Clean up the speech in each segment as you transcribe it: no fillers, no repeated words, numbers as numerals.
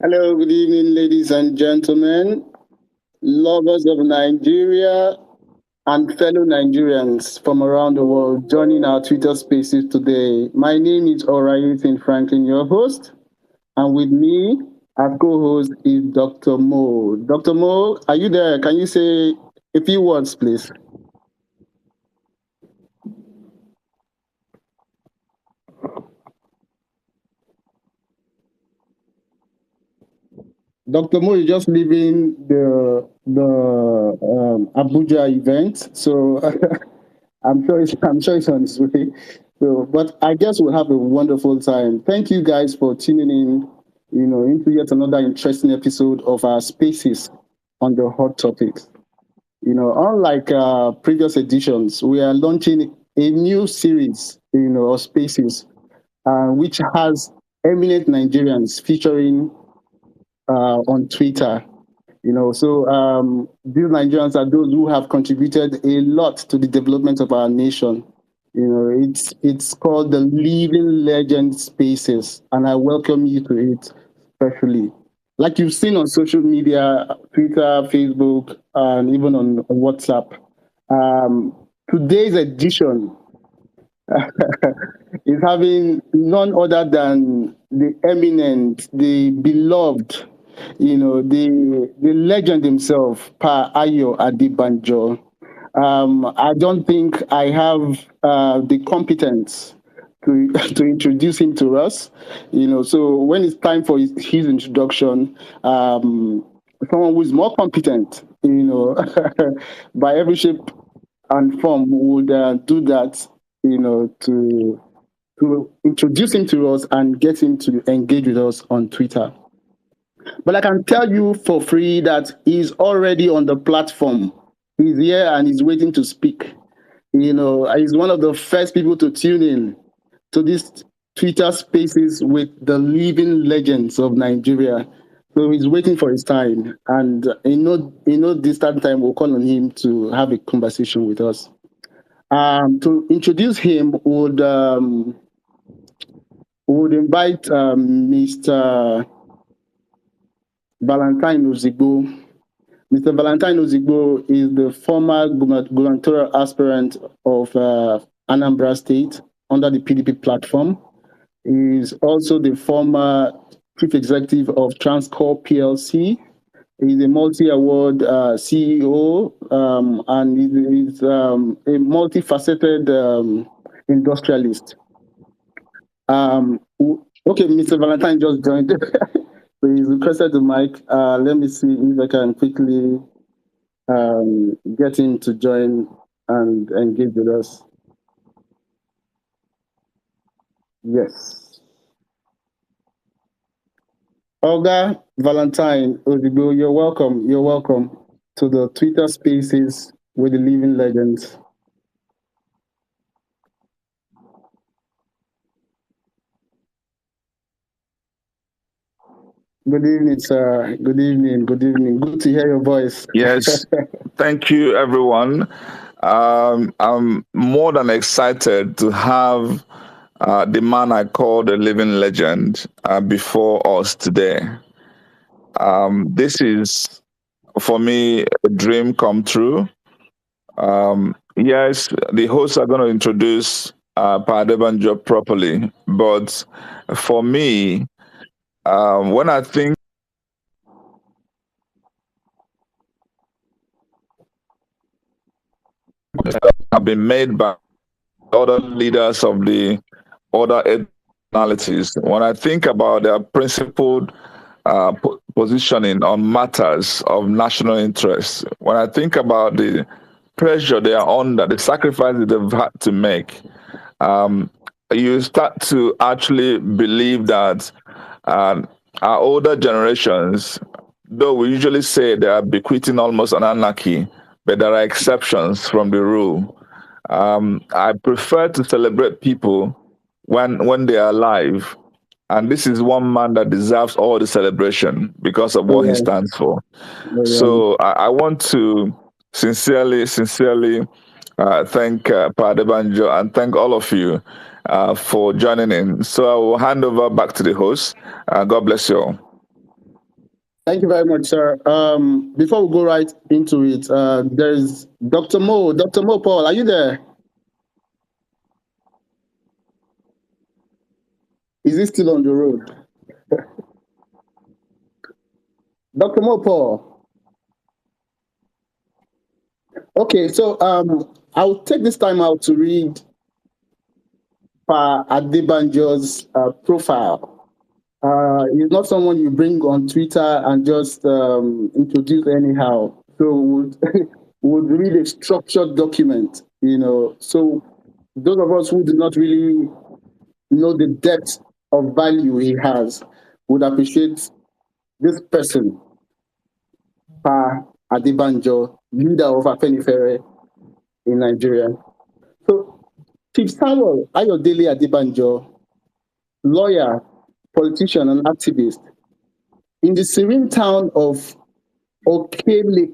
Hello, good evening, ladies and gentlemen, lovers of Nigeria and fellow Nigerians from around the world joining our Twitter spaces today. My name is Orion Franklin, your host, and with me as co-host is Dr. Mo. Dr. Mo, are you there? Can you say a few words, please? Dr. Mo is just leaving the Abuja event, so I'm sure it's on his way. So, but I guess we'll have a wonderful time. Thank you guys for tuning in, into yet another interesting episode of our spaces on the hot topics. Unlike previous editions, we are launching a new series, of spaces, which has eminent Nigerians featuring on Twitter. These Nigerians are those who have contributed a lot to the development of our nation. It's called the Living Legend Spaces, and I welcome you to it especially. Like you've seen on social media, Twitter, Facebook, and even on WhatsApp. Um, Today's edition is having none other than the eminent, the beloved, the legend himself, Pa Ayo Adebanjo. I don't think I have the competence to introduce him to us. So when it's time for his introduction, someone who is more competent, by every shape and form would do that, to introduce him to us and get him to engage with us on Twitter. But I can tell you for free that he's already on the platform. He's here and he's waiting to speak. He's one of the first people to tune in to these Twitter spaces with the living legends of Nigeria. So he's waiting for his time. And distant time we'll call on him to have a conversation with us. To introduce him would invite Mr. Valentine Ozigbo. Mr. Valentine Ozigbo is the former gubernatorial aspirant of Anambra State under the PDP platform. He is also the former chief executive of Transcorp PLC. He's a multi-award CEO, and he's a multifaceted industrialist. Okay, Mr. Valentine just joined. So he's requested the mic. Let me see if I can quickly get him to join and engage with us. Yes. Olga Valentine Odibo, you're welcome. You're welcome to the Twitter Spaces with the Living Legends. Good evening, sir. Good evening. Good evening. Good to hear your voice. Yes, thank you, everyone. I'm more than excited to have the man I call the living legend before us today. This is, for me, a dream come true. Yes, the hosts are going to introduce Pa Adebanjo properly, but for me, when I think have been made by other leaders of the other nationalities, when I think about their principled positioning on matters of national interest, when I think about the pressure they are under, the sacrifices they've had to make, you start to actually believe that our older generations, though we usually say they are bequeathing almost an anarchy, but there are exceptions from the rule. I prefer to celebrate people when they are alive, and this is one man that deserves all the celebration because of what he stands for. So I want to sincerely thank Pa Adebanjo and thank all of you for joining in. So I will hand over back to the host. God bless you all. Thank you very much, sir. Before we go right into it, there's Dr. Mo. Dr. Mo Paul, are you there? Is he still on the road? Dr. Mo Paul. Okay, so I'll take this time out to read Adebanjo's profile. He's not someone you bring on Twitter and just introduce anyhow. So would read a structured document, So those of us who do not really know the depth of value he has would appreciate this person, Pa Adebanjo, leader of Afenifere in Nigeria. So Chief Samuel Ayodele Adebanjo, lawyer, politician, and activist, in the serene town of Okelamure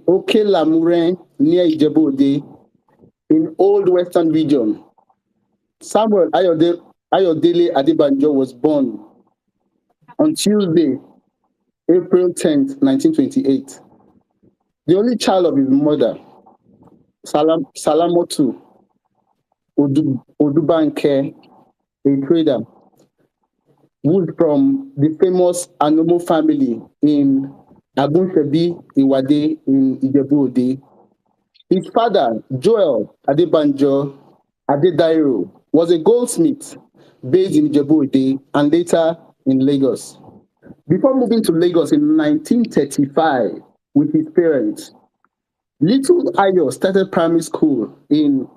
near Ijebu-Ode in Old Western Region, Samuel Ayodele Adebanjo was born on Tuesday, April 10th, 1928. The only child of his mother, Salamotu Odubanke, a trader, who's from the famous Anomo family in Agunsebi Iwade in Ijebu-Ode. His father, Joel Adebanjo Adedairo, was a goldsmith based in Ijebu-Ode and later in Lagos. Before moving to Lagos in 1935 with his parents, little Ayo started primary school in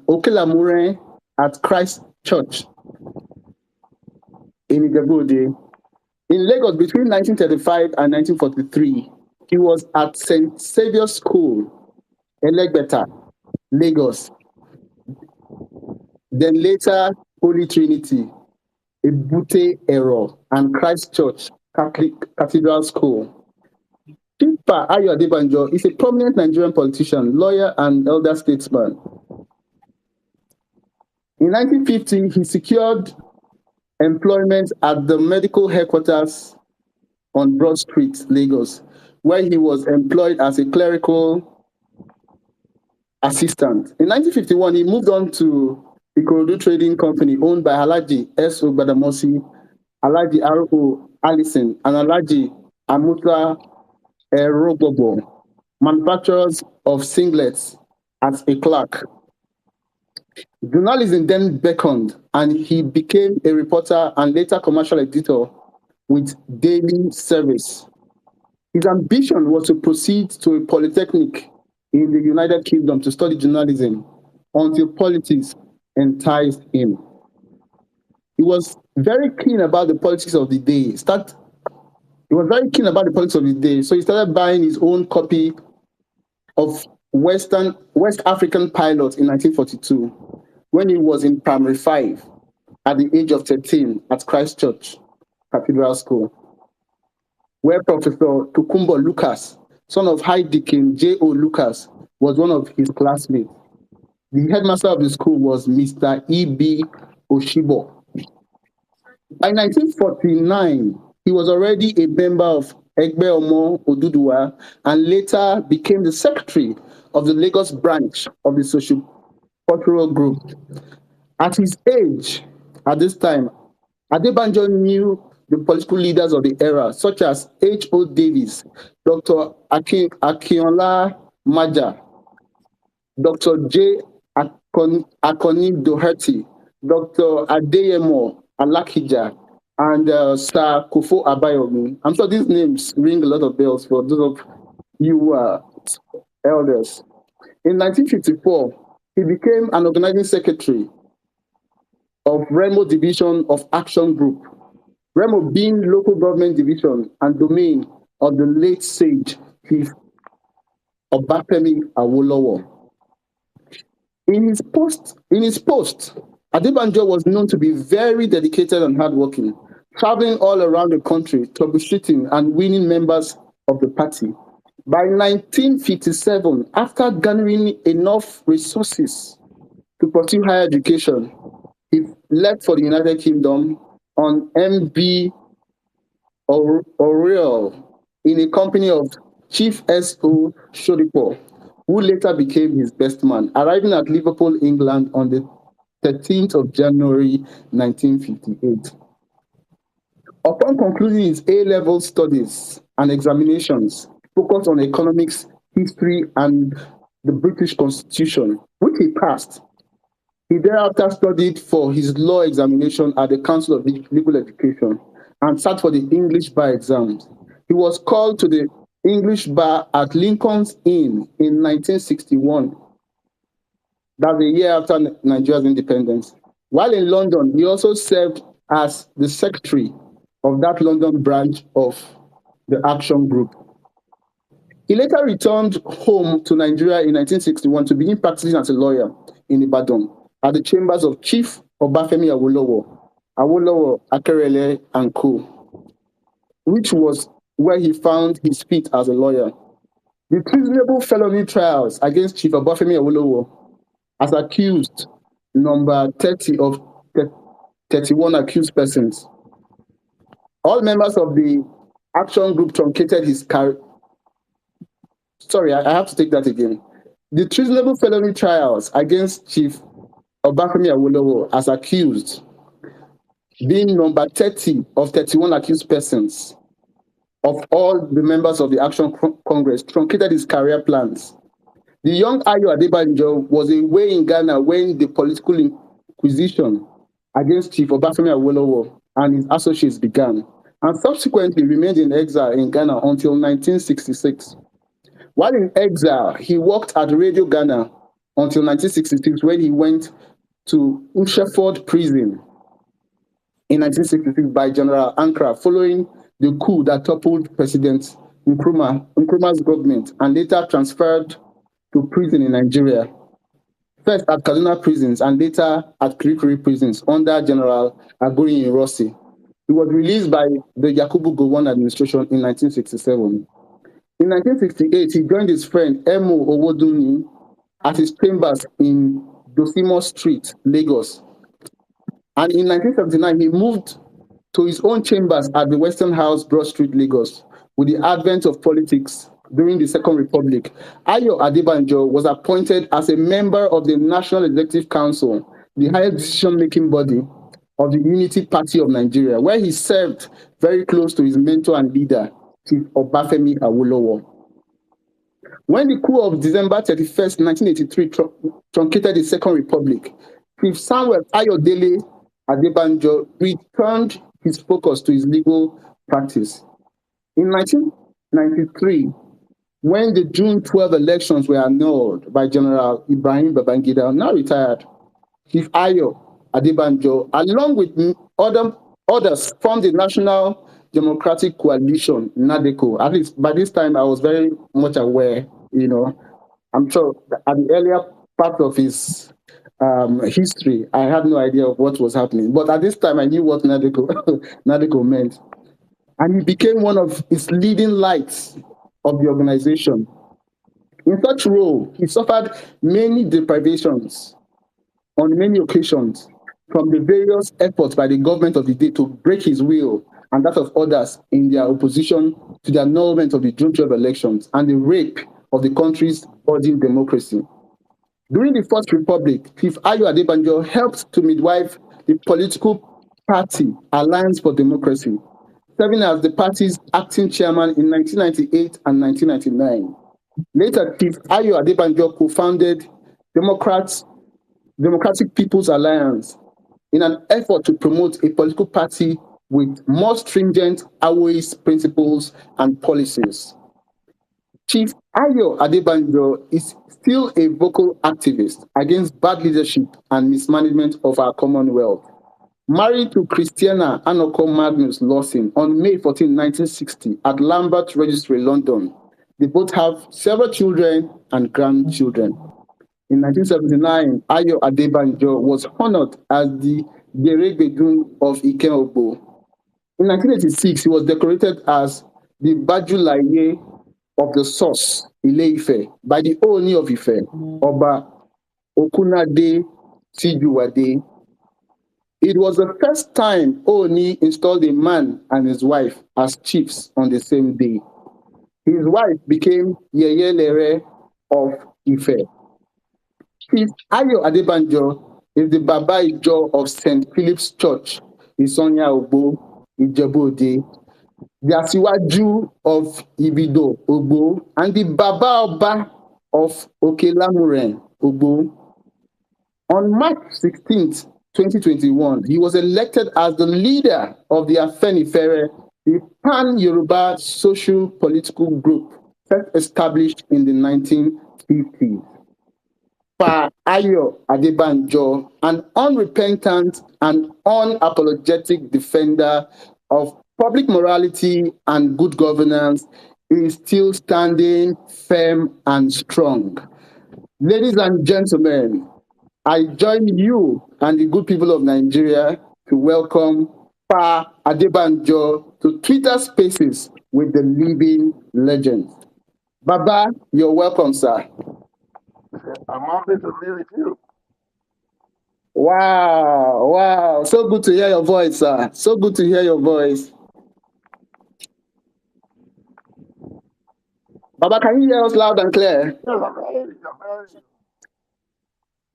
Okelamure at Christ Church in Ijebu-Ode. In Lagos between 1935 and 1943, he was at St. Saviour's School, Elegbeta, Lagos. Then later, Holy Trinity, Ebute Ero, and Christ Church Catholic Cathedral School. Chifa Ayo Adebanjo is a prominent Nigerian politician, lawyer, and elder statesman. In 1950, he secured employment at the medical headquarters on Broad Street, Lagos, where he was employed as a clerical assistant. In 1951, he moved on to the Ikorodu Trading Company owned by Alhaji S. Ogbadamosi, Alhaji R.O. Allison, and Alhaji Amusa Erogbobo, manufacturers of singlets, as a clerk. Journalism then beckoned, and he became a reporter and later commercial editor with Daily Service. His ambition was to proceed to a polytechnic in the United Kingdom to study journalism until politics enticed him. He was very keen about the politics of the day. So he started buying his own copy of West African Pilot in 1942 when he was in primary 5 at the age of 13 at Christ Church Cathedral School, where Professor Tukumbo Lucas, son of High Deacon J.O. Lucas, was one of his classmates. The headmaster of the school was Mr. E.B. Oshibo. By 1949, he was already a member of Egbe Omo Oduduwa and later became the secretary of the Lagos branch of the Socio-Cultural Group. At his age, at this time, Adebanjo knew the political leaders of the era, such as H.O. Davis, Dr. Akinola Maja, Dr. J. Akoni Doherty, Dr. Adeyemo Alakija, and Sir Kofo Abayomi. I'm sure these names ring a lot of bells for those of you elders. In 1954, he became an organizing secretary of Remo Division of Action Group, Remo being local government division and domain of the late sage Chief Obafemi Awolowo. In his post, Adebanjo was known to be very dedicated and hardworking, traveling all around the country, troubleshooting and winning members of the party. By 1957, after garnering enough resources to pursue higher education, he left for the United Kingdom on MB Oriel in a company of Chief S.O. Shodipo, who later became his best man, arriving at Liverpool, England on the 13th of January 1958. Upon concluding his A-level studies and examinations focused on economics, history, and the British Constitution, which he passed, he thereafter studied for his law examination at the Council of Legal Education and sat for the English bar exams. He was called to the English bar at Lincoln's Inn in 1961. That's a year after Nigeria's independence. While in London, he also served as the secretary of that London branch of the Action Group. He later returned home to Nigeria in 1961 to begin practicing as a lawyer in Ibadan at the chambers of Chief Obafemi Awolowo, Akerele, and Co., which was where he found his feet as a lawyer. The treasonable felony trials against Chief Obafemi Awolowo as accused number 30 of 31 accused persons. All members of the Action Group truncated his career. Sorry, I have to take that again. The treasonable felony trials against Chief Obafemi Awolowo as accused, being number 30 of 31 accused persons of all the members of the Action Congress, truncated his career plans. The young Ayo Adebanjo was away in Ghana when the political inquisition against Chief Obafemi Awolowo and his associates began, and subsequently remained in exile in Ghana until 1966. While in exile, he worked at Radio Ghana until 1966, when he went to Usheford Prison in 1966 by General Ankara, following the coup that toppled President Nkrumah's government, and later transferred to prison in Nigeria, first at Kaduna prisons and later at Kirikiri prisons under General Aguri Rossi. He was released by the Yakubu Gowon administration in 1967. In 1968, he joined his friend Emo Owodunni at his chambers in Dosimo Street, Lagos. And in 1979, he moved to his own chambers at the Western House, Broad Street, Lagos. With the advent of politics during the Second Republic, Ayo Adebanjo was appointed as a member of the National Executive Council, the highest decision-making body of the Unity Party of Nigeria, where he served very close to his mentor and leader, Chief Obafemi Awolowo. When the coup of December 31st, 1983 truncated the Second Republic, Chief Samuel Ayodele Adebanjo returned his focus to his legal practice. In 1993, when the June 12 elections were annulled by General Ibrahim Babangida, now retired, Chief Ayo Adebanjo, along with others, formed the National Democratic Coalition, NADECO. At least by this time, I was very much aware, I'm sure at the earlier part of his history, I had no idea of what was happening. But at this time, I knew what NADECO meant. And he became one of its leading lights of the organization. In such role, he suffered many deprivations on many occasions from the various efforts by the government of the day to break his will and that of others in their opposition to the annulment of the June 12 elections and the rape of the country's budding democracy. During the First Republic, Chief Ayo Adebanjo helped to midwife the political party Alliance for Democracy, serving as the party's acting chairman in 1998 and 1999. Later, Chief Ayo Adebanjo co-founded Democratic People's Alliance in an effort to promote a political party with more stringent Awoist principles and policies. Chief Ayo Adebanjo is still a vocal activist against bad leadership and mismanagement of our Commonwealth. Married to Christiana Anoko Magnus Lawson on May 14, 1960, at Lambert Registry, London. They both have several children and grandchildren. In 1979, Ayo Adebanjo was honored as the Geregbedun of Ikeogbo. In 1986, he was decorated as the Bajulaye of the Source, Ile-Ife, by the Ooni of Ife, Oba Okunade Sijuwade. It was the first time Oni installed a man and his wife as chiefs on the same day. His wife became Yeye Lere of Ife. Chief Ayo Adebanjo is the Baba Ijo of St. Philip's Church, Isonya Ogbo, Ijebu-Ode, the Asiwaju of Ibido, Ogbo, and the Baba Oba of Okelamuren, Ogbo. On March 16th, 2021, he was elected as the leader of the Afenifere, the pan-Yoruba social political group first established in the 1950s. Pa Ayo Adebanjo, an unrepentant and unapologetic defender of public morality and good governance, is still standing firm and strong. Ladies and gentlemen, I join you and the good people of Nigeria to welcome Pa Adebanjo to Twitter Spaces with the living legend. Baba, you're welcome, sir. I'm happy to be with you. Wow. So good to hear your voice, sir. So good to hear your voice. Baba, can you hear us loud and clear? Yes, I'm hearing you.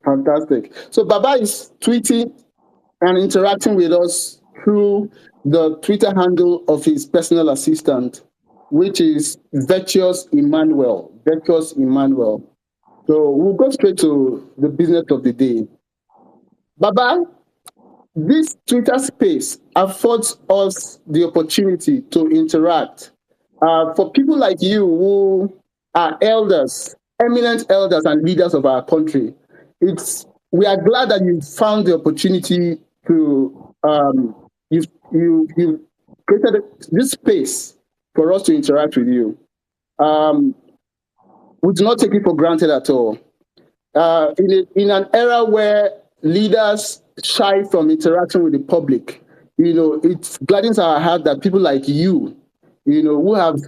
Fantastic. So Baba is tweeting and interacting with us through the Twitter handle of his personal assistant, which is Virtuous Emmanuel. Virtuous Emmanuel. So we'll go straight to the business of the day. Baba, this Twitter space affords us the opportunity to interact. For people like you who are elders, eminent elders and leaders of our country, we are glad that you found the opportunity to you created this space for us to interact with you. We do not take it for granted at all. In an era where leaders shy from interaction with the public, it gladdens our heart that people like you, who have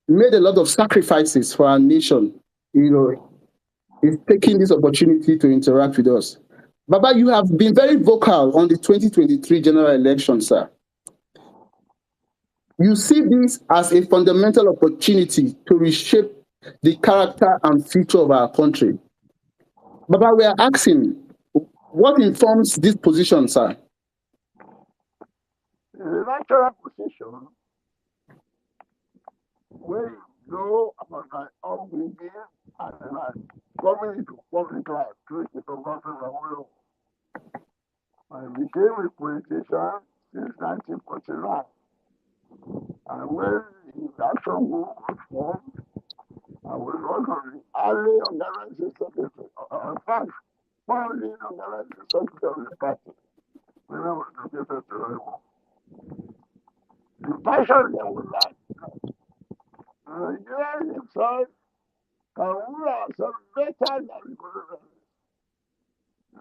made a lot of sacrifices for our nation, is taking this opportunity to interact with us. Baba, you have been very vocal on the 2023 general election, sir. You see this as a fundamental opportunity to reshape the character and future of our country. Baba, we are asking, what informs this position, sir? The natural position where you go about my upbringing and my coming into public life through the conversion of world. I became a politician since 1949. And when the action group was formed, I was one of the early organizing secretary. In fact, founding organizing secretary of the party when I was located to Remo. The passion that was that Nigeria himself can rule ourselves better than the colonialists.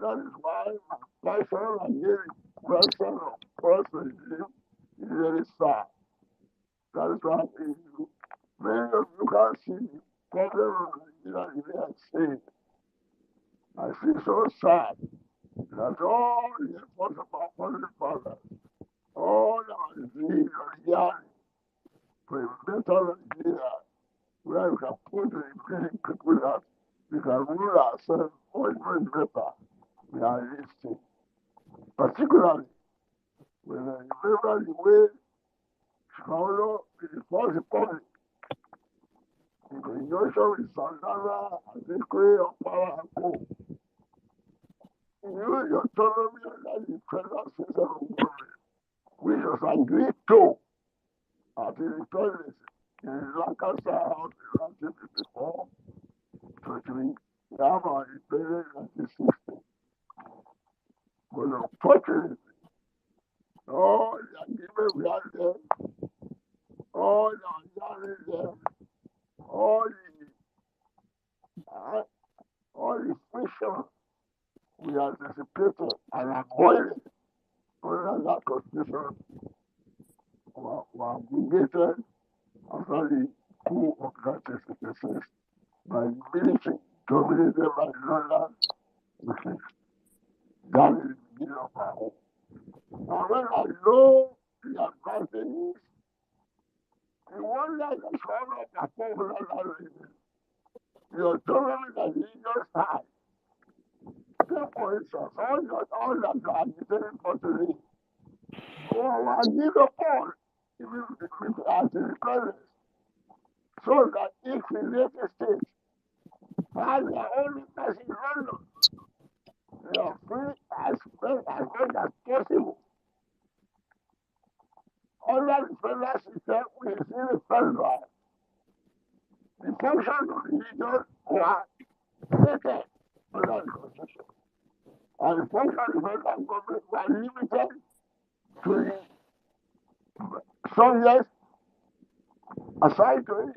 That is why my passion and the question of cross-regime is very sad. That is why many of you can see the problem of Nigeria the way I say it. I feel so sad that all the efforts of our founding fathers, all our dreams are yearning for a better Nigeria where we can put the increasing people that we can rule ourselves much better. We are listening. Particularly when I remember the way Shawano in the First Republic, in conjunction with Sandana and Zikwe of Power and Co. Use the autonomy under the federal system of government, which was agreed to at the independence in Lancaster House in 1954, to we have our independence in 1960. But unfortunately, all the agreement we had there, all the understanding there, all the friction we anticipated and avoided under that constitution were negated after the coup of 1966 by the military dominated by London, which is that is the beginning of our hope. And when I know the advantages, the one that is one of the popular narrative, the autonomy that he just had. Take for instance, all that you are agitating for today. Oh, I give a call, even as the president, so that if the United States has their own embassy in London, they are free as much as possible. Under the federal system, we see the federal. The functions of the region were stated under the Constitution. And the functions of the federal government were limited to the subjects assigned to it.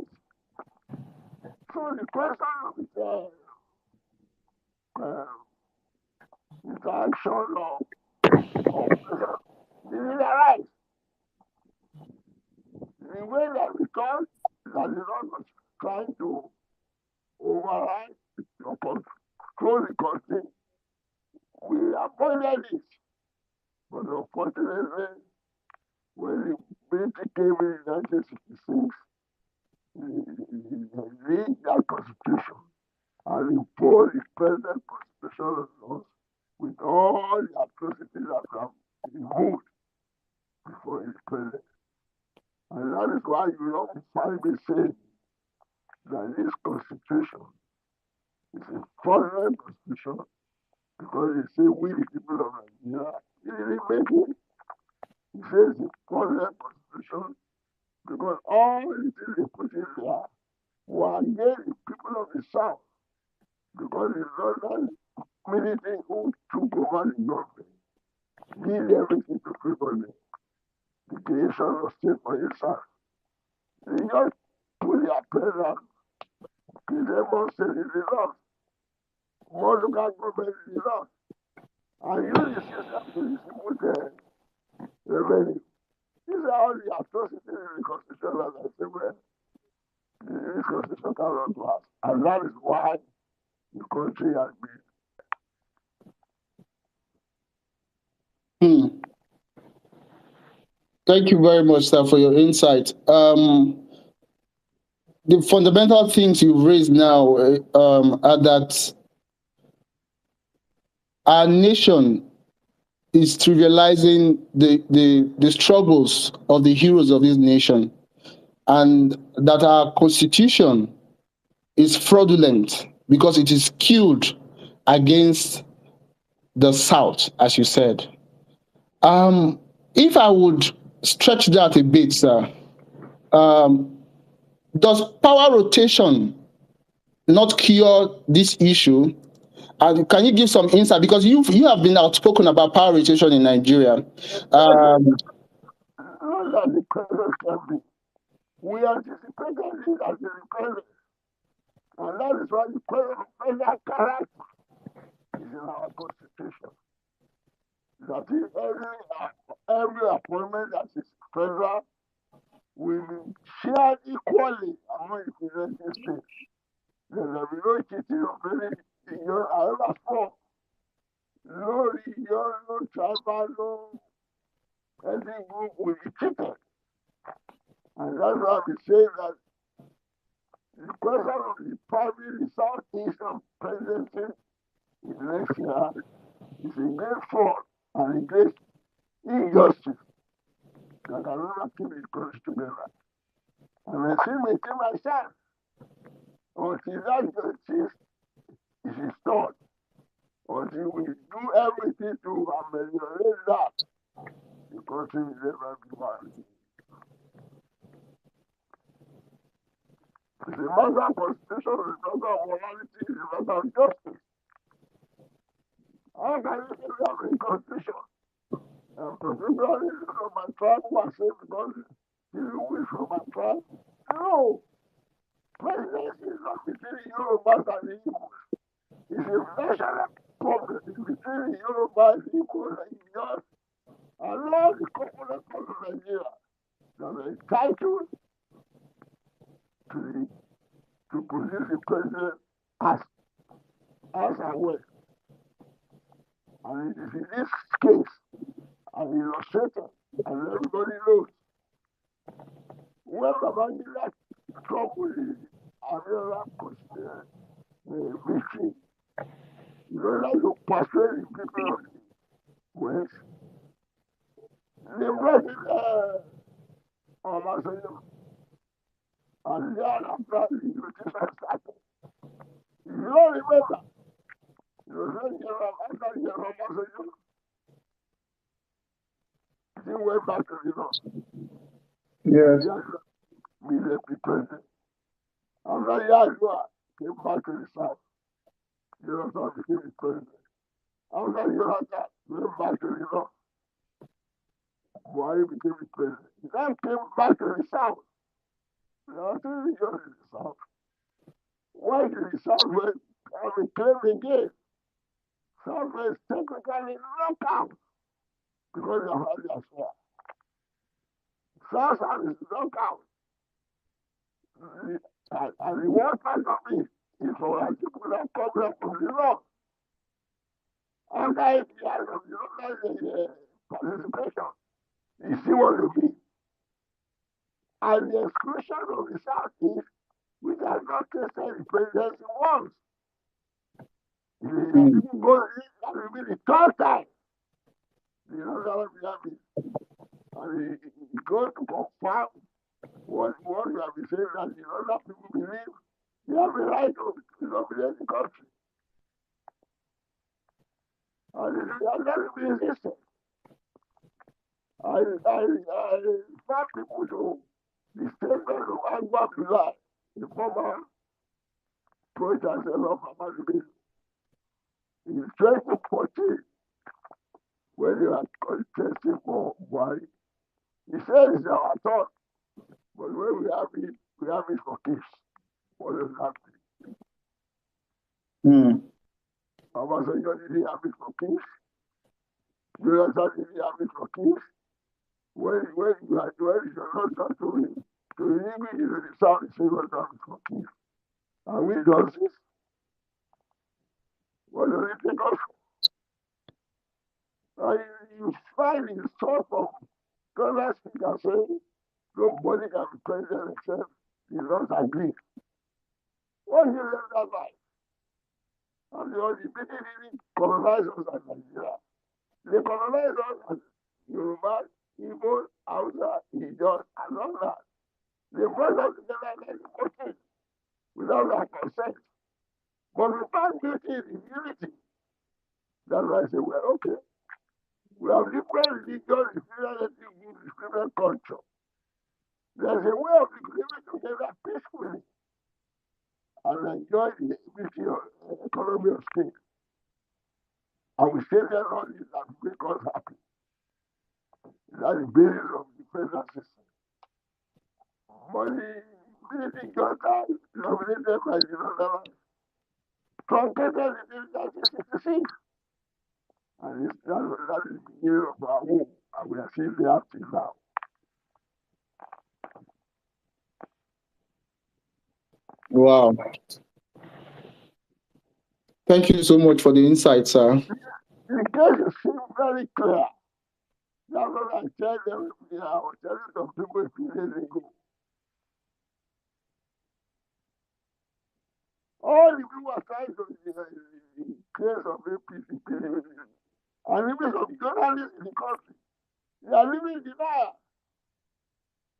So the question of interaction of didn't arise. The way that we thought that the Lord was trying to override or control the country, we avoided it. But unfortunately, when the military came in 1966, they read that constitution and imposed the present constitutional laws with all the atrocities that have been removed before his present. And that is why you don't find me saying that this constitution is a fraudulent constitution because they say we the people of Nigeria. He didn't make it. He says it's a fraudulent constitution because all the things they put in there were against the people of the South because the Northern military who took over the government did everything to prevent the creation of state for yourself. They just put their pen and demonstrate it enough. More local government is enough. And use the system to distribute the revenue. These are all the atrocities in the constitution that I say, well, this constitution cannot last. And that is why the country has been. Thank you very much, sir, for your insight. The fundamental things you've raised now are that our nation is trivializing the struggles of the heroes of this nation, and that our constitution is fraudulent because it is skewed against the South, as you said. If I would stretch that a bit, sir, does power rotation not cure this issue? And can you give some insight? Because you have been outspoken about power rotation in Nigeria. Not that the president can be. We anticipated this as the president. And that is why the president character is in our constitution. That is every appointment that is federal will be shared equally among the presenting states. There will be no cheating of any region, however small. No region, no tribal, no ethnic group will be cheated. And that's why we say that the question of the primary, the southeast of presidency in next year is a great fraud and a great injustice that can never keep the country together. And I still maintain myself until that justice is restored, until we do everything to ameliorate that, the country will never be one. It's a matter of constitution, it's a matter of morality, it's a matter of justice. How can you say we have a constitution? And particularly from my tribe who are saying because you wish from my tribe. No! Presidency is not between the Yorubas and the Igbos. It's a national problem. It's between the Yorubas, the Igbos, and the Igbos, and all the components of Nigeria that are entitled to produce a president as and when. And it is in this case, and illustrated, and everybody knows. When Babangida troubled another victory, in order to persuade the people of the West, they brought in Obasanjo, and then after the British started. If you don't remember, it was when after General Obasanjo, he went back to the North. Yes. Immediately president. After Yadua came back to the South, Jonathan became the president. After Jonathan went back to the North, Buhari became the president. He then came back to the South. There are three regions in the South. Why did the South West claim again? Southwest technically knockout because they have had their share. South is knockout. And the one part of it is for our people that come up from the North. After 8 years of the participation, you see what it means. And the exclusion of the Southeast, which has not tasted the presidency once. People go in, that will be the third time. You know that we have it. And he goes to confirm what we have been saying that the other people believe. You have the right to dominate the country. And it has never been resisted. I invite people to the statement of Agba Bilal, the former pro-chancellor of Ahmadu in 2014, when they were contesting for Buhari. He said it's our thought, but when we have it for keeps. What does that mean? Obasanjo didn't have it for keeps. Jonathan didn't have it for keeps. When you not start to leave it into the South, you say what have it for keeps. And we do this. What does it take us for? You find in sort of Ghana speaker saying nobody can be president except he not agree. What do you let that like? And they only didn't colonize us as Nigeria. They colonized us as Yoruba, Igbo, Hausa, Ijaw, and all that. They brought us together in 1914 without our consent. But we found beauty in unity. That's why I say, well, okay. We have different religions, different culture. There's a way of living together peacefully and enjoy the beauty of the economy of state. And we say that all this that make us happy. That's the basis of the federal system. But the military junta nominated by the Northern truncated in 1966. And that is the year of our war, and we are seeing the active now. Wow. Thank you so much for the insight, sir. The case is very clear. That's what I tell them. I was telling some people a few days ago. All the people are trying to the case of APC, and even some journalists in the country, they are living in denial.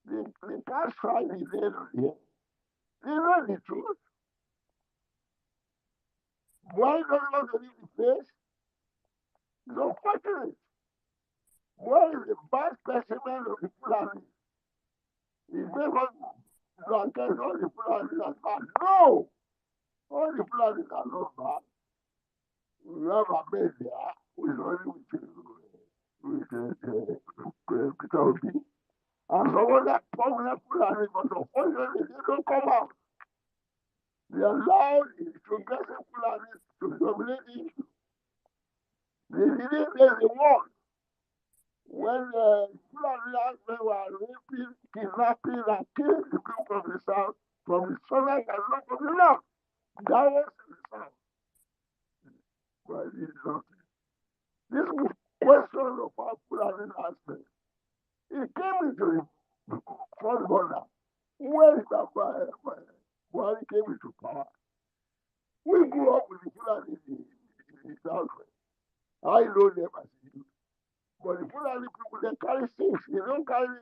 They can't find the end of the end. They know the truth. Why don't you want to leave the face? It's unfortunate. Why is the bad specimen of the Fulani? It makes us not get all the Fulani are bad. No! All the Fulani are not bad. We have a man there who is only with Peter Obi. And some other prominent Fulani, but unfortunately, they don't come out. They allow the progressive Fulani to dominate the issue. They didn't make the war. When Fulani were raping, kidnapping, and killing the people from the south, from the southern and not from the north. That was in the south. But it is not. This question of our Fulani aspect. He came into the front border when Buhari came into power. We grew up with the Fulani in the southwest. I know them as you. But the Fulani people, they carry six. They don't carry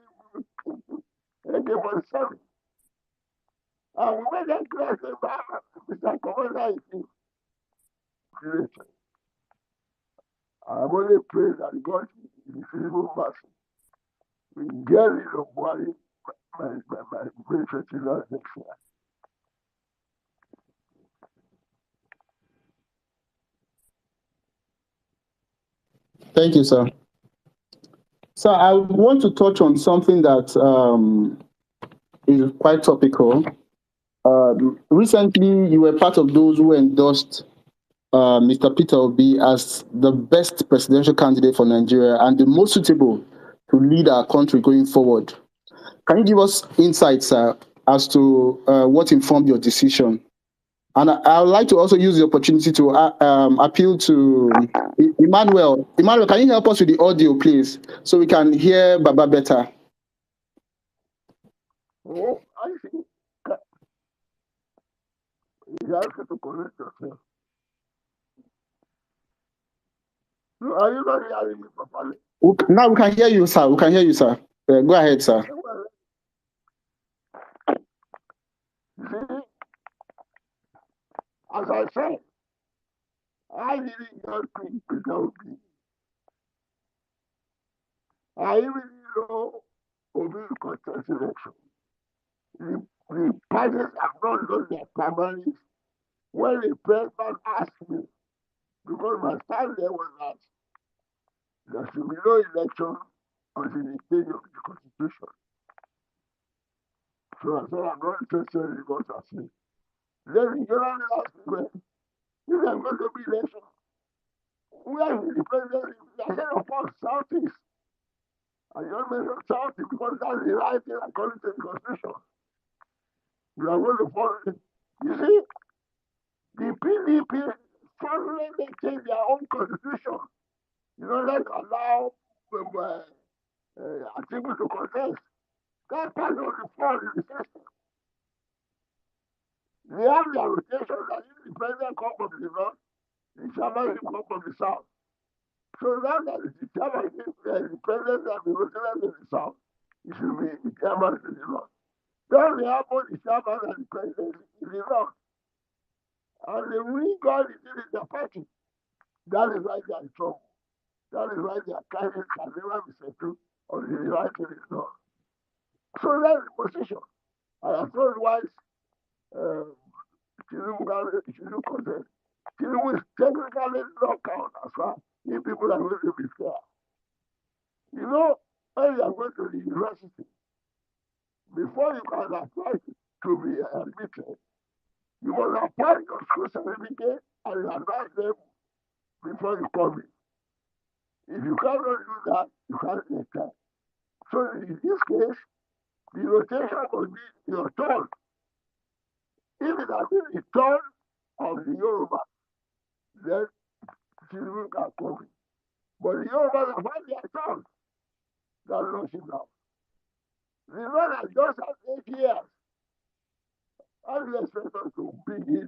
AK-47. And we made them clear, Mr. Commander in Chief, I'm only praying that God in His evil mercy will get rid of Buhari by May 29 next year. Thank you, sir. So I want to touch on something that is quite topical. Recently, you were part of those who endorsed Mr. Peter Obi as the best presidential candidate for Nigeria and the most suitable to lead our country going forward. Can you give us insights as to what informed your decision? And I would like to also use the opportunity to appeal to Emmanuel. Emmanuel, can you help us with the audio, please, so we can hear Baba better? Oh, I think you have to correct yourself. No, are you not hearing me properly? Now we can hear you, sir. We can hear you, sir. Go ahead, sir. You see, as I said, I didn't just think Peter Obi. I even know Obi contest election. The parties have not done their primaries. When the president asked me, because my stand there was that there should be no election until the change of the constitution. So I said, I'm not interested in what I say. Then the general asked me, well, if I'm going to be election, where is the president? I said, of course, Southeast. I just mentioned Southeast because that's the right thing according to the constitution. You are going to follow it. You see, the PDP finally change their own constitution. You know, let's allow people to contest. That's part of the fraud in the system. They have their rotation that if the president comes from the north, the chairman will come from the south. So now that the chairman is the president and the rotation in the south, it should be the chairman in the north. Then we have both the chairman and the president in the north. And the real God is in the party. That is why they are in trouble. That is why their kindness can never be settled on the right in the north. So that's the position. I have told wise Tinubu contest. Tinubu is technically not count as far if people are going to be fair. You know, when you are going to the university, before you can apply to be admitted, you must apply your school certificate and you advise them before you come in. If you cannot do that, you can't enter. So in this case, the rotation must be your turn. If it has been the turn of the Yoruba, then Tinubu can come in. But the Yorubas have had their turn. That's not enough. The man has just had 8 years. How do you expect us to bring in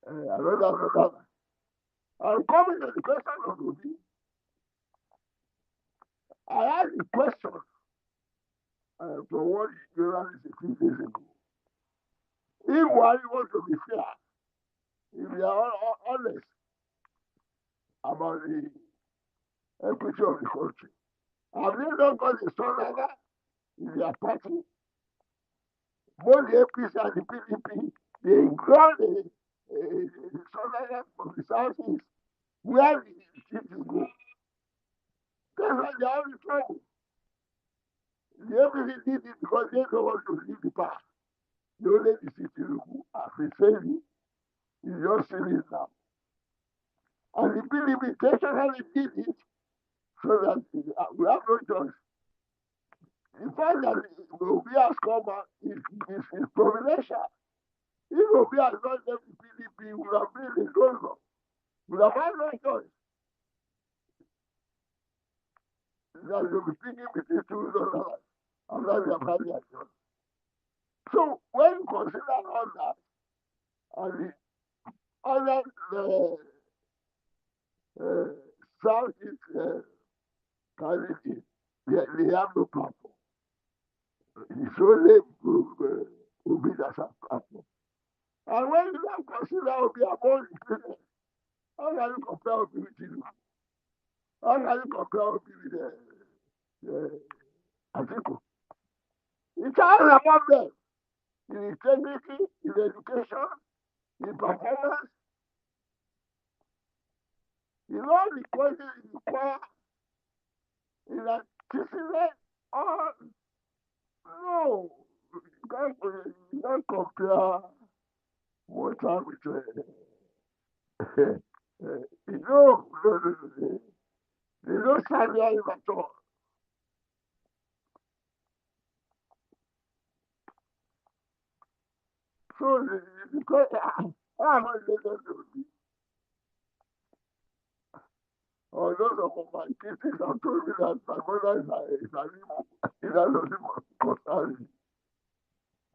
another? I'm coming to the question of Obi. I asked the question from what journalist a few days ago. If Buhari wants to be fair, if we are honest about the equity of the country, have they not got a strong leader in their party? Both the APC and the PDP, they ground a strong leader from the southeast. Where did the cities go? That's why they are in trouble. The APC did it because they don't want to leave the past. They only the city who have been failing. You just see it now. And the PDP intentionally did it so that we have no choice. The fact that Obi has come out is providential. If Obi has not left the PDP, we would have been in London. We would have had no choice. that you'll be thinking between $2 after they have had their job. So when you consider all that and the other Southeast candidates, they have no platform. It's only Obi that has platform. And when you now consider Obi among the president, how can you compare Obi with Tinubu? How can you compare Obi with Atiku? You can't among them in integrity, in education, in performance. You know the questions you require in that discipline or no. You can't compare water with you know, they don't stand there at all. So because I'm not related to me, or those of my kids have told me that my mother is an Igbo. It doesn't even concern me.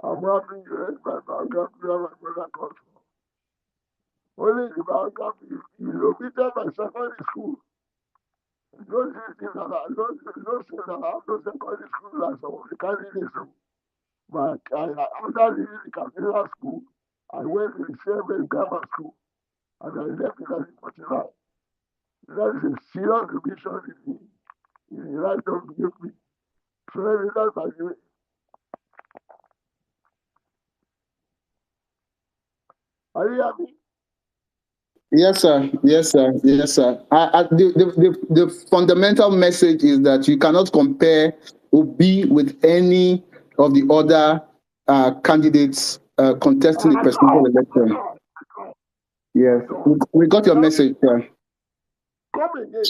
I'm happy you read my biography where my mother comes from. Only the biography is omitted by secondary school. Don't say that I have no secondary school as some of the candidates. But after leaving the cathedral school, I went to the Sherman Grammar School and I left it as a particular. That is a serious revision in the right of the me. So let me not by the way. Are you happy? Yes, sir. Yes, sir. Yes, sir. The fundamental message is that you cannot compare Obi with any of the other candidates contesting the presidential election. Yes, we got your message, sir. Come again,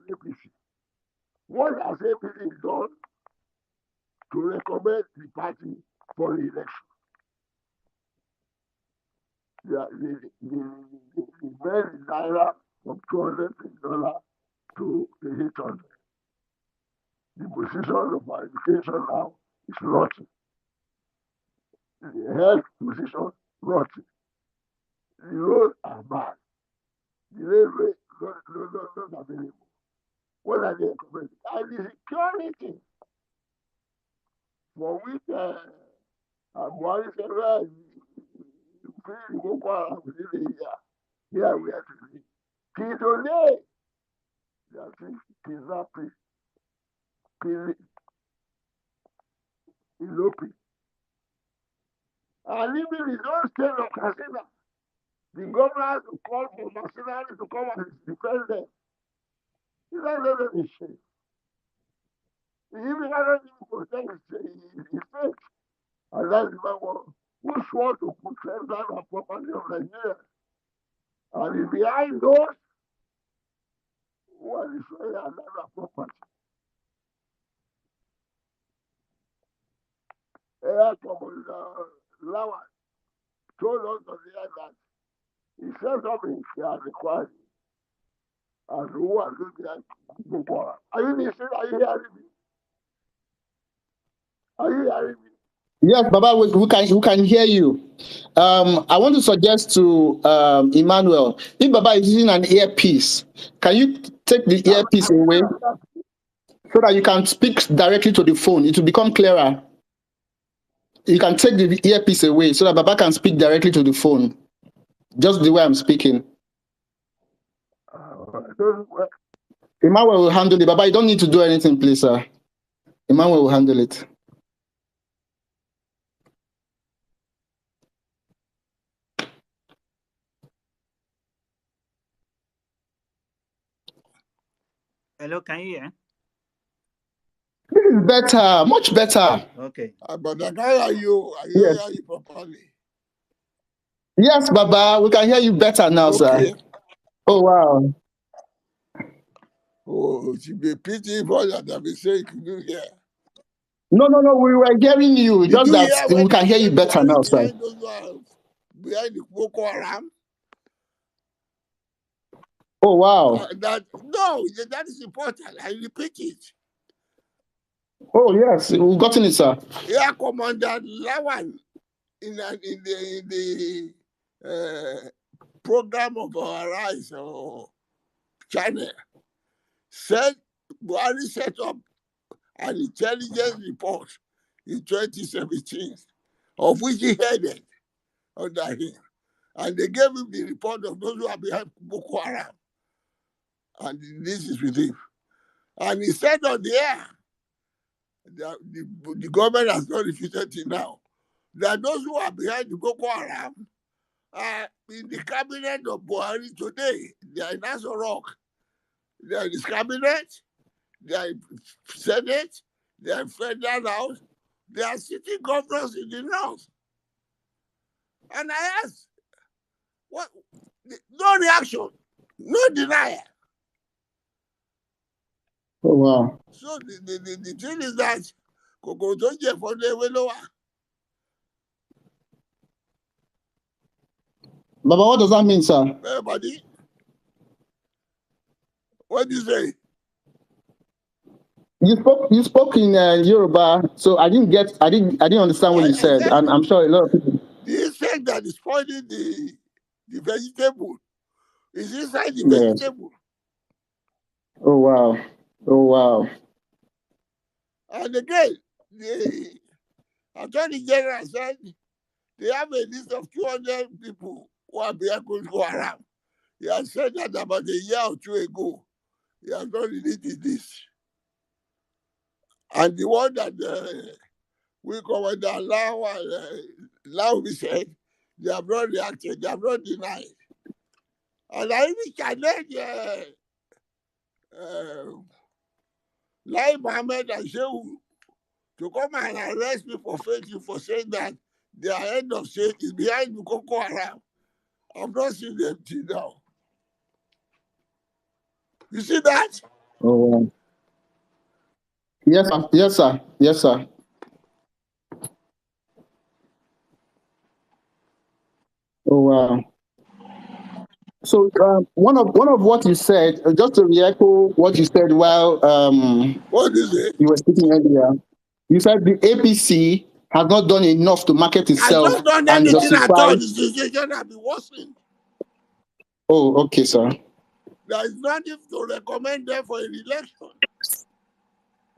APC. What has APC done to recommend the party for the election? The men naira from $200 to the 800. The position of our education now is rotten. The health position rotten. The roads are bad. The railway not available. What are they recommending? And the security for which Buhari said, well, you feel Boko Haram within a year. Here we are today. Till today, they are kidnapping, killing, eloping. And even in those state of Katsina, the governor has to call for mercenaries to come and defend them. Is that not a shame? He even cannot even protect his faith. And that's the one who swore to protect land and property of Nigeria. And behind those who are destroying our land and property. Air Commander Lawan told us on the air that he set up in Shia required and who are looking at Boko Haram. Are you listening? Are you hearing me? Are you hearing me? Yes, Baba, we can hear you. I want to suggest to Emmanuel, if Baba is using an earpiece, can you take the earpiece away so that you can speak directly to the phone? It will become clearer. You can take the earpiece away so that Baba can speak directly to the phone, just the way I'm speaking. Emmanuel will handle it. Baba, you don't need to do anything, please, sir. Emmanuel will handle it. Hello, can you hear? This is better, much better. Okay. But are you Yes. hear you properly? Yes, Baba, we can hear you better now, Okay. sir. Oh, wow. Oh, it should be a pity for that I've been saying you do hear. No, we were hearing you. Did Just you that hear we when can hear you better now, sir. behind those who are behind the Boko Haram? Oh, wow. That is important. I repeat it. Oh yes, we've gotten it, sir. Air Commander Lawan in the program of Arise or China said Buhari set up an intelligence report in 2017, of which he headed under him. And they gave him the report of those who are behind Boko Haram. And this is with him. And he said on the air, that the government has not refuted it now, that those who are behind the Boko Haram are in the cabinet of Buhari today. They are in Aso Rock. They are in his cabinet. They are in Senate. They are in Federal House. They are sitting governors in the North. And I asked, what? No reaction, no denial. Oh wow. So the thing is that kòkòrò tó jẹ fọdún ewé ló wà. Baba, what does that mean, sir? Hey, buddy, what do you say? You spoke in Yoruba, so I didn't understand what you said, and I'm sure a lot of people. The insect that is spoiling the vegetable is inside the Yes. vegetable. Oh wow. Oh wow. And again, the Attorney General said they have a list of 200 people who are behind Boko Haram. He has said that about a year or two ago. He has not released the list. And the one that we call the Lao said, they have not reacted, they have not denied. And I even challenge Lai Mohammed and Shehu to come and arrest me for faking for saying that their head of state is behind Boko Haram. I've not seen them till now. You see that? Oh wow. Yes, sir. Yes, sir. Yes, sir. Oh wow. So one of what you said, just to re-echo what you said while What is it? you were speaking earlier, you said the APC has not done enough to market Has itself not done and anything at justify. all. The situation has been worsening. Oh, okay, sir. There is nothing to recommend them for an election.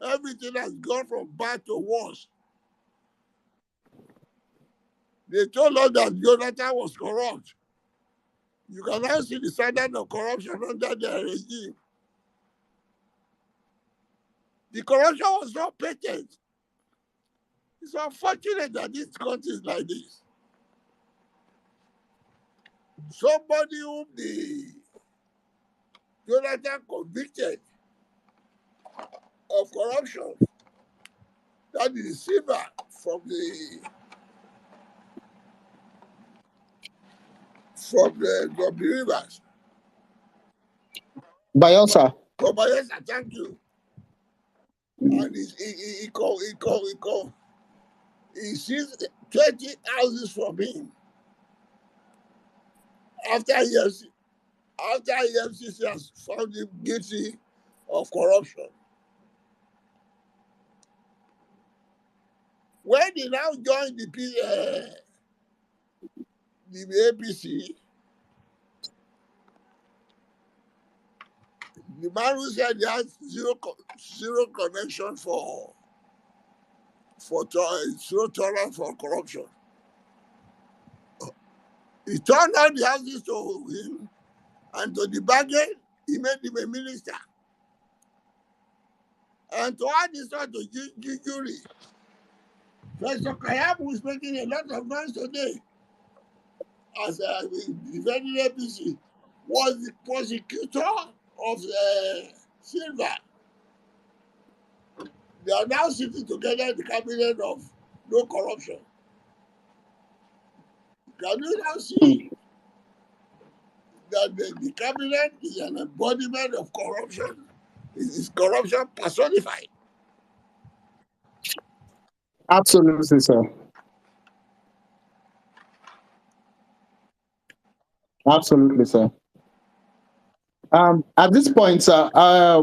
Everything has gone from bad to worse. They told us that Jonathan was corrupt. You can now see the standard of corruption under their regime. The corruption was not patent. It's unfortunate that this country is like this. Somebody whom the Jonathan convicted of corruption, that is silver from the rivers. Bayelsa. Kobayesa, thank you. And he seized 20 houses from him after EFCC has found him guilty of corruption. When he now joined the APC, the man who said he has zero connection for zero tolerance for corruption, he turned out the houses to him, and to the bargain, he made him a minister. And to add insult to jury, Professor Kayabu is making a lot of noise today as defending APC, was the prosecutor of Silva. They are now sitting together in the cabinet of no corruption. Can you now see that the cabinet is an embodiment of corruption? It is corruption personified. Absolutely, sir. Absolutely, sir. At this point, sir,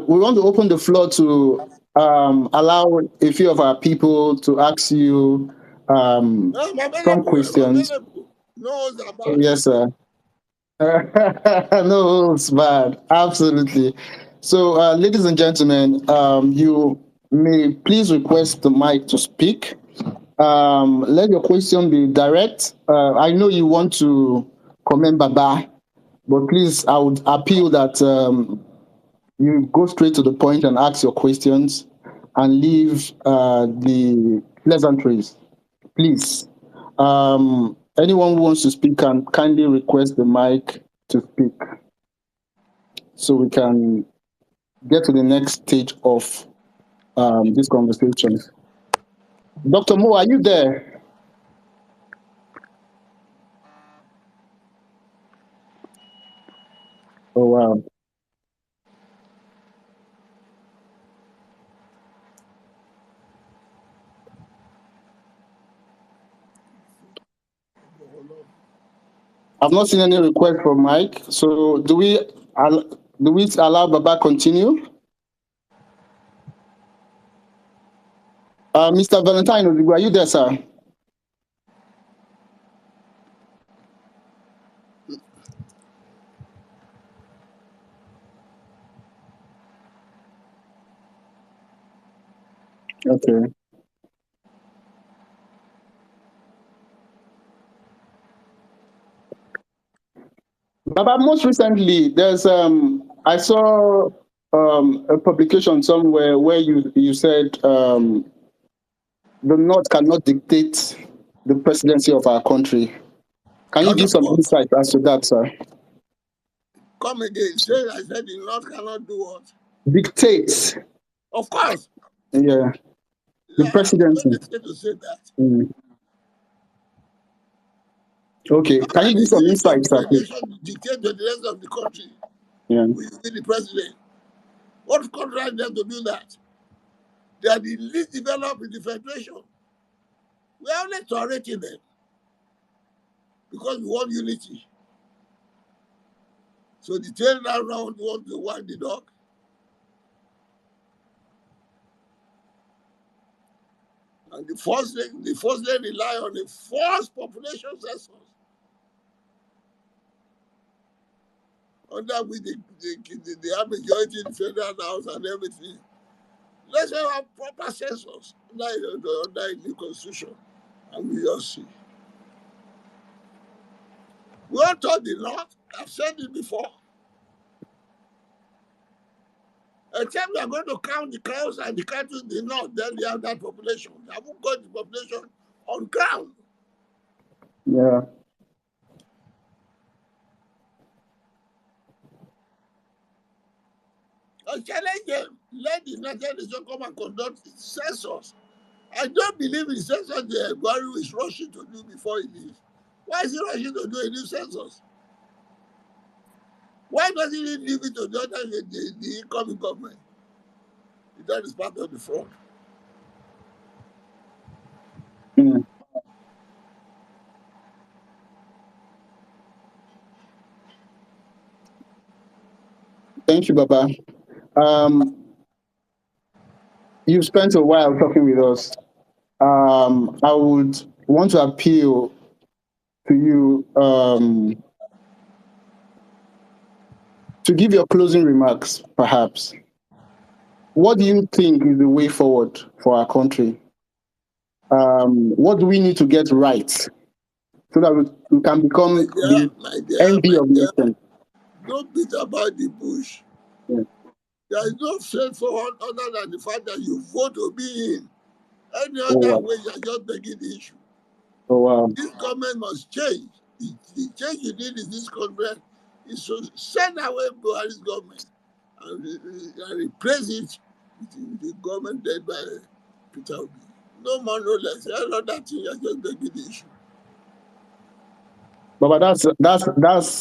we want to open the floor to allow a few of our people to ask you some questions. No, about Yes, sir. No, it's bad. Absolutely. So, ladies and gentlemen, you may please request the mic to speak. Let your question be direct. I know you want to comment Baba, but please, I would appeal that you go straight to the point and ask your questions and leave the pleasantries, please. Anyone who wants to speak can kindly request the mic to speak so we can get to the next stage of this conversation. Dr. Mo, are you there? Oh, wow. I've not seen any request for Mike. So do we allow Baba continue? Mr. Valentine, are you there, sir? Okay. Baba, most recently, there's I saw a publication somewhere where you said the North cannot dictate the presidency of our country. Can you give some insight as to that, sir? Come again. Say I said the North cannot do what? Dictate. Of course. Yeah. The presidency. To say that. Okay. Can you give some insight, sir? Dictate to the rest of the country. Yeah. We will be the president. What contract them to do that? They are the least developed in the federation. We are only tolerating them because we want unity. So the tail round want to wag the dog. And the first they rely on a forced population census. Under which they have majority in the federal house and everything. Let's have proper census under a new constitution. And we all see. We all told the North, I've said it before. Except we are going to count the cows and the cattle in the North, then we have that population. They haven't got the population on ground. Yeah. I challenge them. Let the United Nations come and conduct census. I don't believe in census the Buhari is rushing to do before he leaves. Why is he rushing to do a new census? Why doesn't he leave it to the incoming government? That is part of the fraud. Mm. Thank you, Baba. You've spent a while talking with us. I would want to appeal to you to give your closing remarks, perhaps. What do you think is the way forward for our country? What do we need to get right so that we can become the envy of nations? Don't beat about the bush. Yeah. There is no straightforward other than the fact that you vote to be in. Any other way, you are just begging the issue. Oh, wow. This government must change. The change you need in this government is to send away Buhari's government and replace it with the government led by Peter Obi. No more, no less. Any other thing, you are just begging the issue. But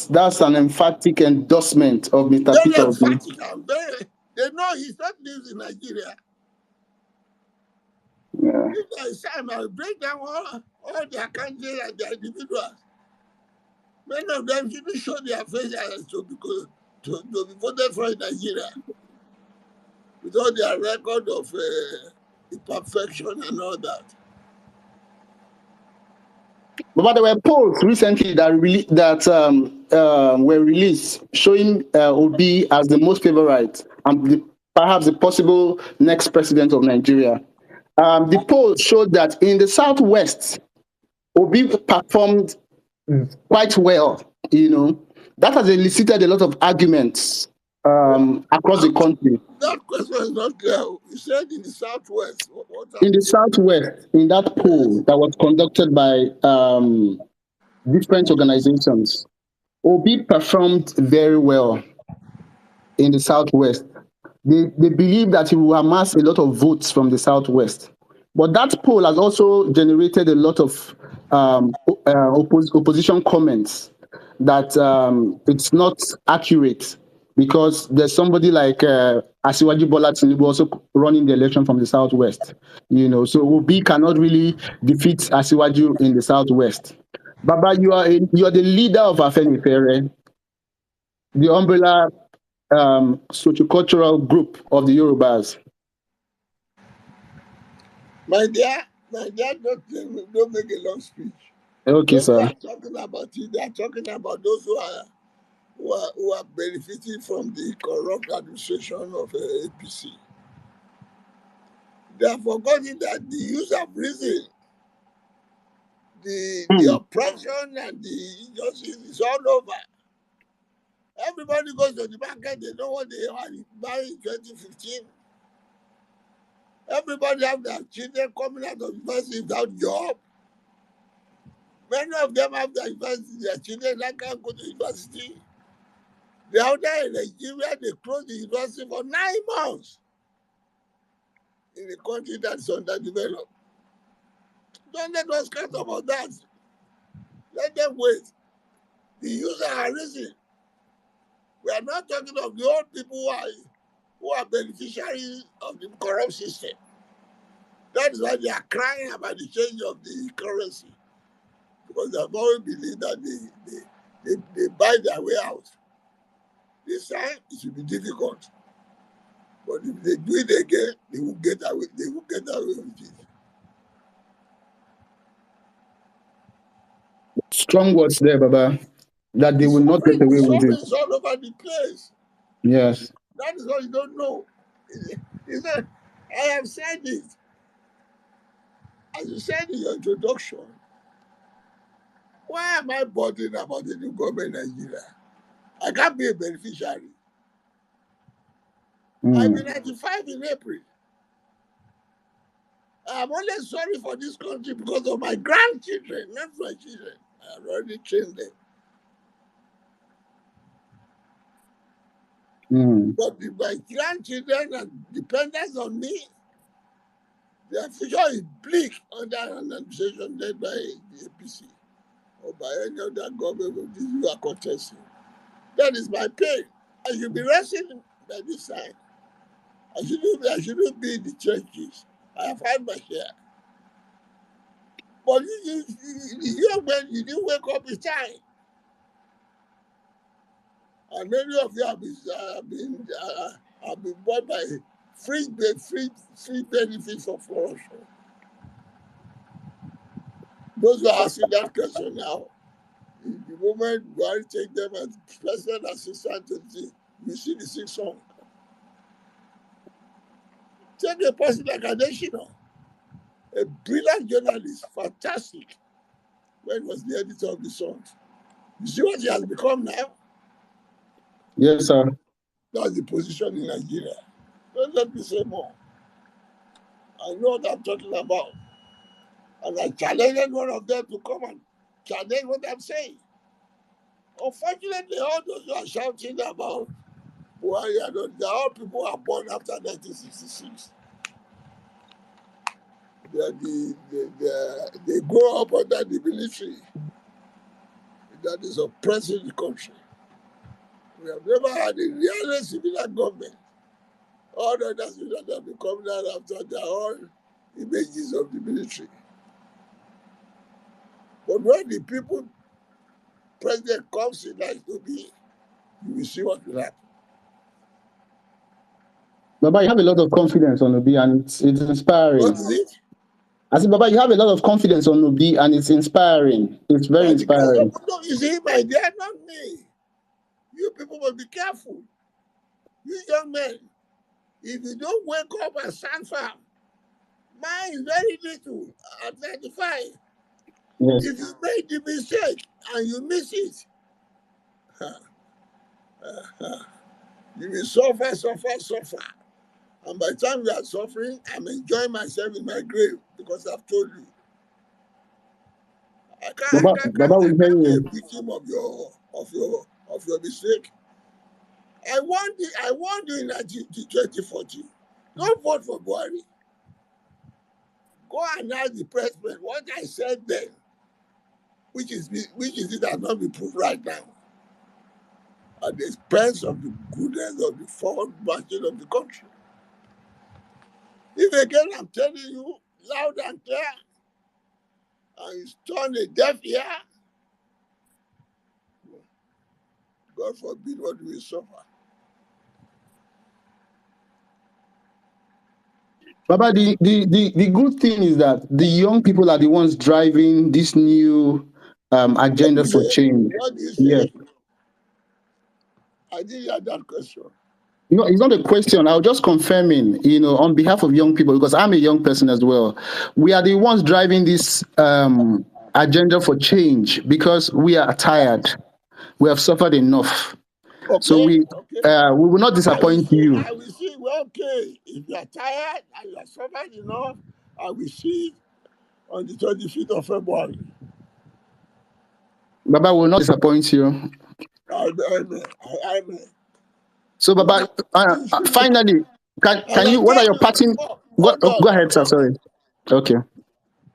that's an emphatic endorsement of Mr. Very Peter Obi. They know he's not lives in Nigeria. Yeah. If there is time, I'll break down all their candidates and their individuals. Many of them shouldn't show their faces to be voted for in Nigeria. with all their record of imperfection and all that. But there were polls recently that were released showing Obi as the most favorite and perhaps the possible next president of Nigeria. The poll showed that in the southwest, Obi performed quite well. That has elicited a lot of arguments across the country. That question is not clear. You said in the southwest. What In the southwest, in that poll that was conducted by different organizations, Obi performed very well in the southwest. They believe that he will amass a lot of votes from the southwest. But that poll has also generated a lot of opposition comments that it's not accurate because there's somebody like Asiwaju Bola Tinubu also running the election from the southwest. So Obi cannot really defeat Asiwaju in the southwest. Baba, you are the leader of Afenifere, the umbrella sociocultural group of the Yorubas. My dear, don't make a long speech. Okay, those sir. who are talking about it, they are talking about those who are benefiting from the corrupt administration of APC. They have forgotten that the use of reason, the oppression and the injustice is all over. Everybody goes to the market, they know what they want to buy in 2015. Everybody have their children coming out of university without job. Many of them have their children that can't go to university. The other in Nigeria, they closed the university for 9 months in a country that's underdeveloped. Don't let us count about that. Let them wait. The users are risen. We are not talking of the old people who are beneficiaries of the corrupt system. That is why they are crying about the change of the currency. Because they have always believed that they buy their way out. This time it will be difficult. But if they do it again, they will get away with it. Strong words there, Baba, that they will not get away with it. It's all over the place. Yes. That is what you don't know. I have said it. As you said in your introduction, why am I bothering about the new government in Nigeria? I can't be a beneficiary. I'll be 95 in April. I'm only sorry for this country because of my grandchildren, not my children. I have already trained them. But my grandchildren are dependent on me. Their future is bleak under an administration led by the APC or by any other government of this you are contesting. That is my pain. I should be resting by this time. I shouldn't be in the churches. I have had my share. But you didn't wake up in time. And many of you have been bought by free benefits of corruption. Those who are asking that question now, the moment Buhari take them as personal assistant to you see the 6 song. Take a person like Adeshina, a brilliant journalist, fantastic, when he was the editor of the songs. You see what he has become now? Yes, sir. That's the position in Nigeria. Don't let me say more. I know what I'm talking about. And I challenged one of them to come and challenge what I'm saying. Unfortunately, all those who are shouting about Buhari, they are all people who are born after 1966. They grow up under the military that is oppressing the country. We have never had a real civilian government. All the other civilians have been coming out after their own images of the military. But when the people president comes in like to be, you will see what will happen. Baba, you have a lot of confidence on Obi, and it's inspiring. What is it? I said, Baba, you have a lot of confidence on Obi, and it's inspiring. It's very By the grace inspiring. of God, you see, my dear, not me. You people must be careful. You young men, if you don't wake up and stand firm, mine is very little at 95. Yes. If you make the mistake and you miss it, you will suffer. And by the time you are suffering, I'm enjoying myself in my grave because I've told you. I Baba will hear can't be a you. victim of your mistake. I warned you in 2014. Don't vote for Buhari. Go and ask the president what I said then, which is it has not been proved right now, at the expense of the goodness of the forward marching of the country. If again I'm telling you loud and clear, and you turn a deaf ear, God forbid what we suffer. Baba, the good thing is that the young people are the ones driving this new agenda for change. What do you Yes. say? I didn't hear that question. It's not a question. I was just confirming, on behalf of young people, because I'm a young person as well. We are the ones driving this agenda for change because we are tired. We have suffered enough. So Okay. we will not disappoint you. I will see. Well, okay. If you are tired and you are suffered enough, I will see on the 25th of February. Baba will not disappoint you. Amen. So, Baba, finally, can you? What are your parting? Go ahead, sir. Sorry. Okay.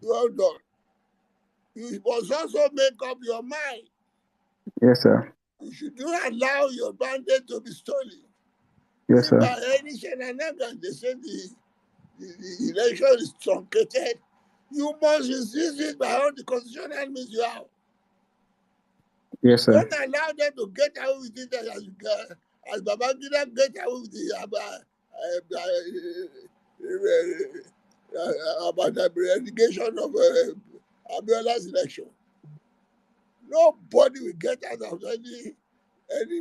Hold on. You must also make up your mind. Yes, sir. You should not allow your mandate to be stolen. Yes, sir. By any shenanigans, they say the election is truncated. You must resist it by all the constitutional means you have. Yes, sir. Don't allow them to get away with it as Babangida get away with about the relegation of Abiola's election. Nobody will get out of any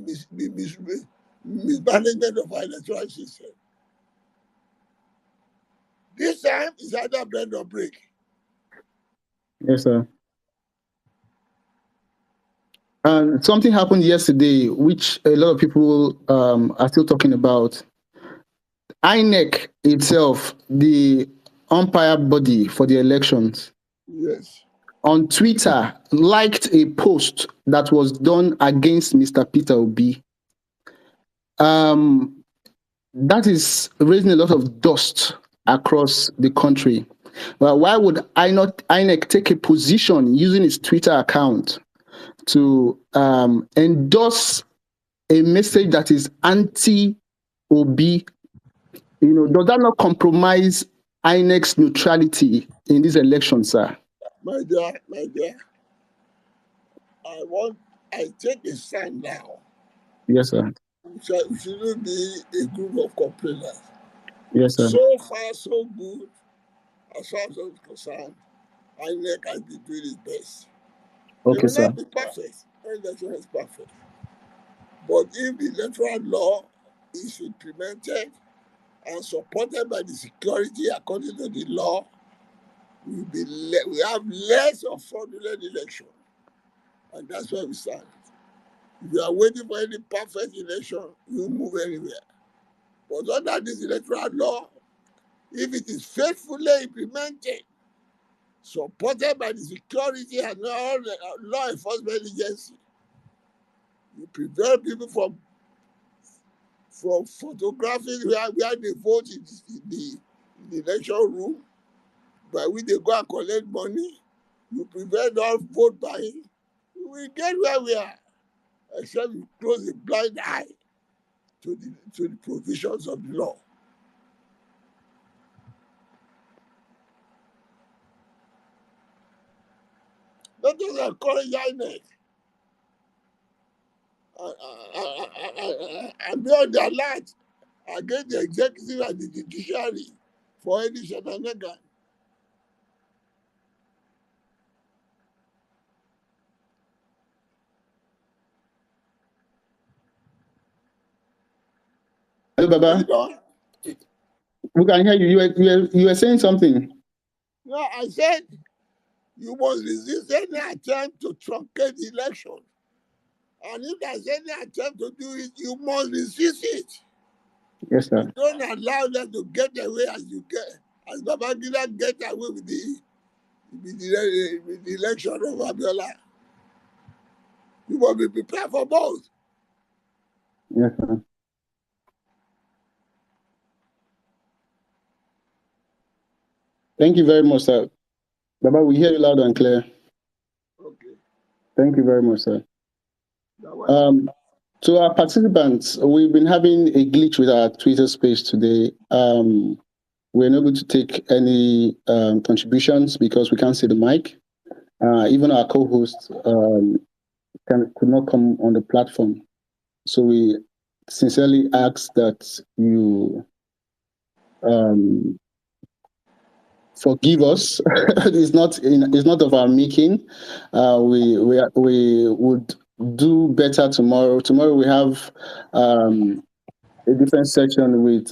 mismanagement of our electoral system. This time is either bend or break. Yes, sir. And something happened yesterday, which a lot of people are still talking about. INEC itself, the umpire body for the elections, Yes. on Twitter, liked a post that was done against Mr. Peter Obi. That is raising a lot of dust across the country. Well, why would INEC take a position using its Twitter account to endorse a message that is anti-Obi? Does that not compromise INEC's neutrality in this election, sir? My dear, I take a stand now. Yes, sir. We shouldn't be a group of complainers. Yes, sir. So far, so good, as far as I'm concerned. INEC has been doing its best. It Okay, may sir. not be perfect. No election is perfect. But if the electoral law is implemented and supported by the security according to the law, we have less of fraudulent election. And that's where we stand. If you are waiting for any perfect election, you move anywhere. But under this electoral law, if it is faithfully implemented, supported by the security and all the law enforcement agency, you prevent people from photographing where they vote in the election room, by which they go and collect money. You prevent all vote buying. We get where we are, except we close a blind eye to the provisions of the law. Let us encourage INEC and be on the alert against the executive and the judiciary for any shenanigans. Hello, Baba. We can hear you. You were saying something. No, I said you must resist any attempt to truncate the election. And if there's any attempt to do it, you must resist it. Yes, sir. You don't allow them to get away as Babangida get away with the election of Abiola. You must be prepared for both. Yes, sir. Thank you very much, sir. Baba, we hear you loud and clear. Okay. Thank you very much, sir. To our participants, we've been having a glitch with our Twitter space today. We're not able to take any contributions because we can't see the mic. Even our co-hosts could not come on the platform. So we sincerely ask that you forgive us. It's not of our making. We would do better tomorrow. Tomorrow we have a different section with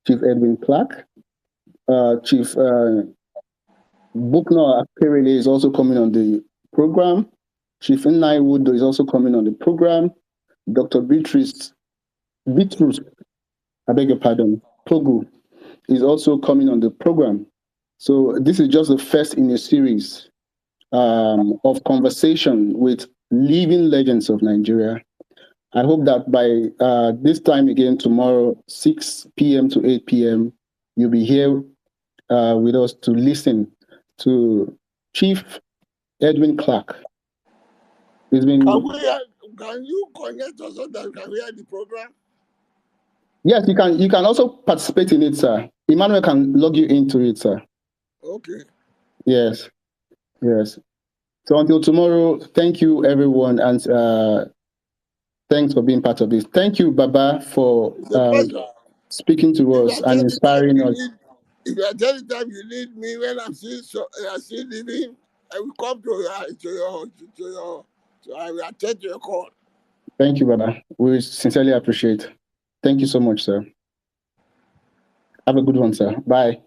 Chief Edwin Clark. Chief Buckner Akperele is also coming on the program. Chief Nnai Wood is also coming on the program. Dr. Beatrice, I beg your pardon, Pogu is also coming on the program. So this is just the first in a series of conversation with living legends of Nigeria. I hope that by this time again tomorrow, 6 p.m. to 8 p.m., you'll be here with us to listen to Chief Edwin Clark. Can you connect us so that we can hear the program? Yes, you can. You can also participate in it, sir. Emmanuel can log you into it, sir. Okay. Yes. So until tomorrow, thank you, everyone, and thanks for being part of this. Thank you, Baba, for speaking to us and inspiring us. If at any time you need me when I'm still living, I will come I will attend to your call. Thank you, Baba. We sincerely appreciate. Thank you so much, sir. Have a good one, sir. Bye.